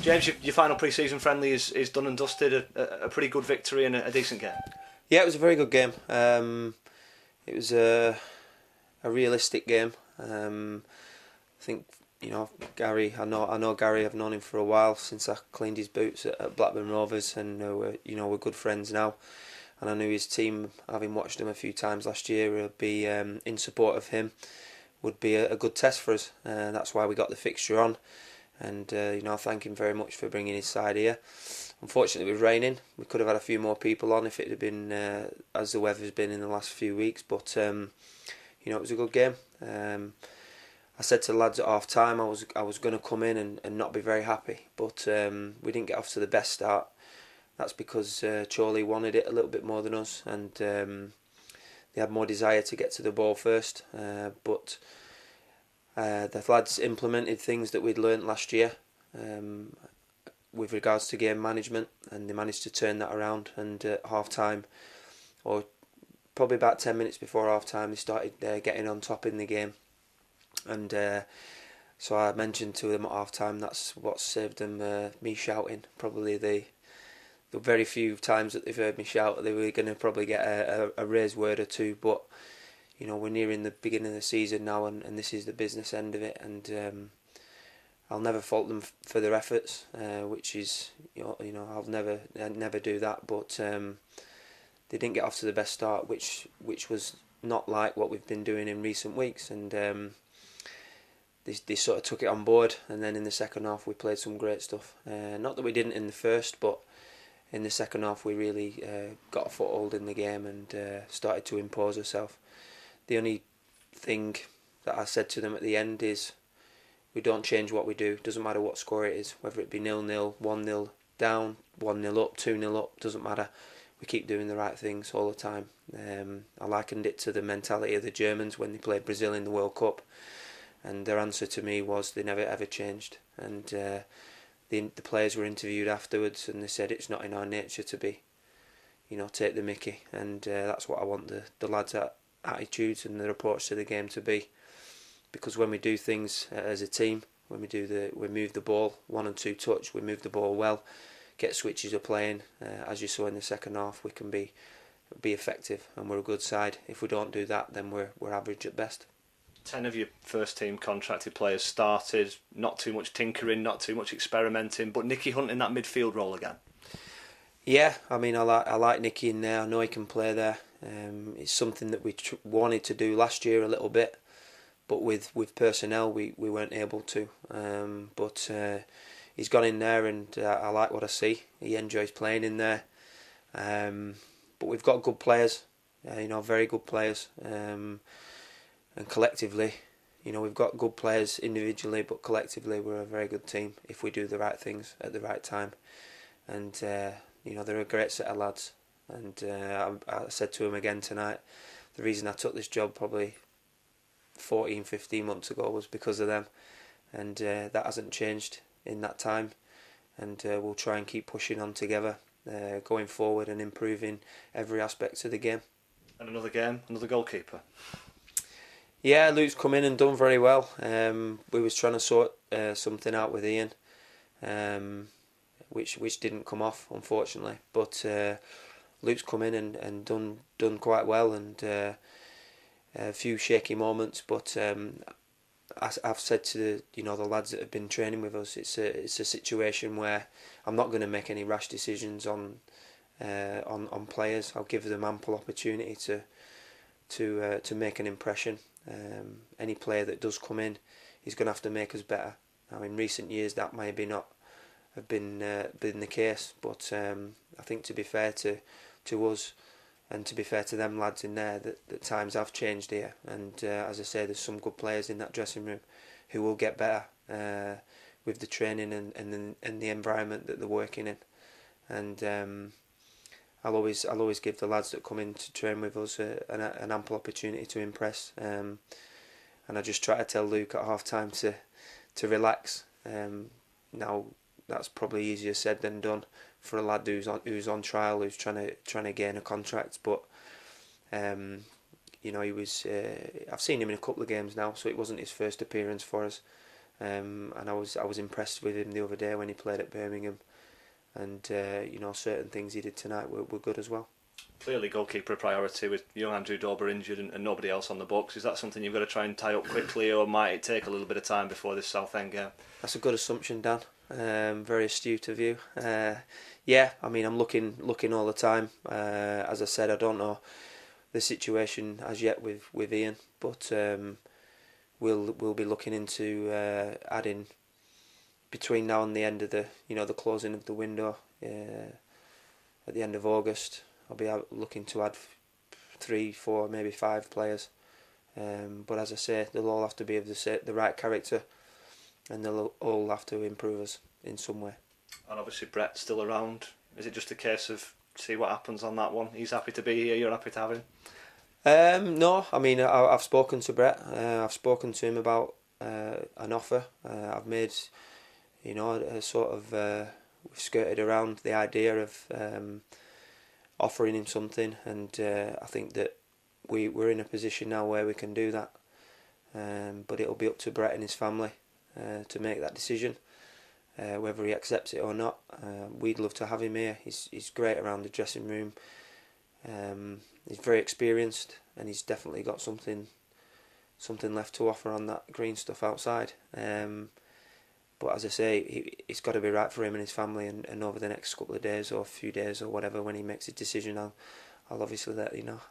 James, your final pre-season friendly is done and dusted. A pretty good victory and a decent game. Yeah, it was a very good game. It was a realistic game. I think Gary. I know Gary. I've known him for a while since I cleaned his boots at Blackburn Rovers, and we're good friends now. And I knew his team, having watched them a few times last year, would be in support of him. Would be a good test for us. That's why we got the fixture on. And I thank him very much for bringing his side here. Unfortunately, it was raining. We could have had a few more people on if it had been as the weather's been in the last few weeks. But it was a good game. I said to the lads at half time I was going to come in and not be very happy, but we didn't get off to the best start. That's because Chorley wanted it a little bit more than us, and they had more desire to get to the ball first. But the lads implemented things that we'd learnt last year with regards to game management, and they managed to turn that around. And at half time, or probably about 10 minutes before half time, they started getting on top in the game. And so I mentioned to them at half time that's what saved them me shouting. Probably the very few times that they've heard me shout, they were going to probably get a raised word or two. But we're nearing the beginning of the season now, and this is the business end of it, and I'll never fault them for their efforts, which is I'll never do that. But they didn't get off to the best start, which was not like what we've been doing in recent weeks, and they sort of took it on board. And then in the second half we played some great stuff. Not that we didn't in the first, but in the second half we really got a foothold in the game and started to impose ourselves. The only thing that I said to them at the end is we don't change what we do. Doesn't matter what score it is, whether it be 0-0, 1-0 down, 1-0 up, 2-0 up, doesn't matter. We keep doing the right things all the time. I likened it to the mentality of the Germans when they played Brazil in the World Cup, and their answer to me was they never ever changed. And the players were interviewed afterwards, and they said it's not in our nature to be, take the mickey. And that's what I want the lads' attitudes and their approach to the game to be. Because when we do things as a team, when we move the ball 1 and 2 touch, we move the ball well, get switches of playing, as you saw in the second half, we can be effective, and we're a good side. If we don't do that, then we're average at best. 10 of your first team contracted players started, not too much tinkering, not too much experimenting, but Nicky Hunt in that midfield role again. Yeah, I mean, I like Nicky in there. I know he can play there. It's something that we wanted to do last year a little bit, but with personnel we weren't able to. But he's gone in there, and I like what I see. He enjoys playing in there. But we've got good players, very good players. And collectively, we've got good players individually, but collectively we're a very good team if we do the right things at the right time. And they're a great set of lads. And I said to him again tonight, the reason I took this job probably 14, 15 months ago was because of them. And that hasn't changed in that time. And we'll try and keep pushing on together, going forward and improving every aspect of the game. And another game, another goalkeeper. Yeah, Luke's come in and done very well. We was trying to sort something out with Ian, which didn't come off, unfortunately. But Luke's come in and done quite well, and a few shaky moments. But I've said to the lads that have been training with us, it's a situation where I'm not going to make any rash decisions on players. I'll give them ample opportunity to make an impression. Any player that does come in is going to have to make us better. Now, in recent years, that maybe not have been the case, but I think to be fair to us and to be fair to them lads in there, that times have changed here. And as I say, there's some good players in that dressing room who will get better with the training and the environment that they're working in. And I'll always give the lads that come in to train with us an ample opportunity to impress. And I just try to tell Luke at half time to relax. Now that's probably easier said than done for a lad who's on trial, who's trying to gain a contract. But he was. I've seen him in a couple of games now, so it wasn't his first appearance for us. and I was impressed with him the other day when he played at Birmingham, and certain things he did tonight were good as well. Clearly goalkeeper a priority with young Andrew Dauber injured and nobody else on the books. Is that something you've got to try and tie up quickly, or might it take a little bit of time before this Southend game? That's a good assumption, Dan. Very astute of you. Yeah, I mean, I'm looking all the time. As I said, I don't know the situation as yet with Ian, but we'll be looking into adding between now and the end of the closing of the window at the end of August. I'll be looking to add 3, 4, maybe 5 players. But as I say, they'll all have to be of the right character, and they'll all have to improve us in some way. And obviously Brett's still around. Is it just a case of see what happens on that one? He's happy to be here, you're happy to have him? No, I mean, I've spoken to Brett. I've spoken to him about an offer. I've made, a sort of, we've skirted around the idea of offering him something, and I think that we're in a position now where we can do that. But it'll be up to Brett and his family to make that decision, whether he accepts it or not. We'd love to have him here. He's great around the dressing room. He's very experienced, and he's definitely got something left to offer on that green stuff outside. But as I say, it's got to be right for him and his family, and over the next couple of days or a few days or whatever, when he makes his decision, I'll obviously let you know.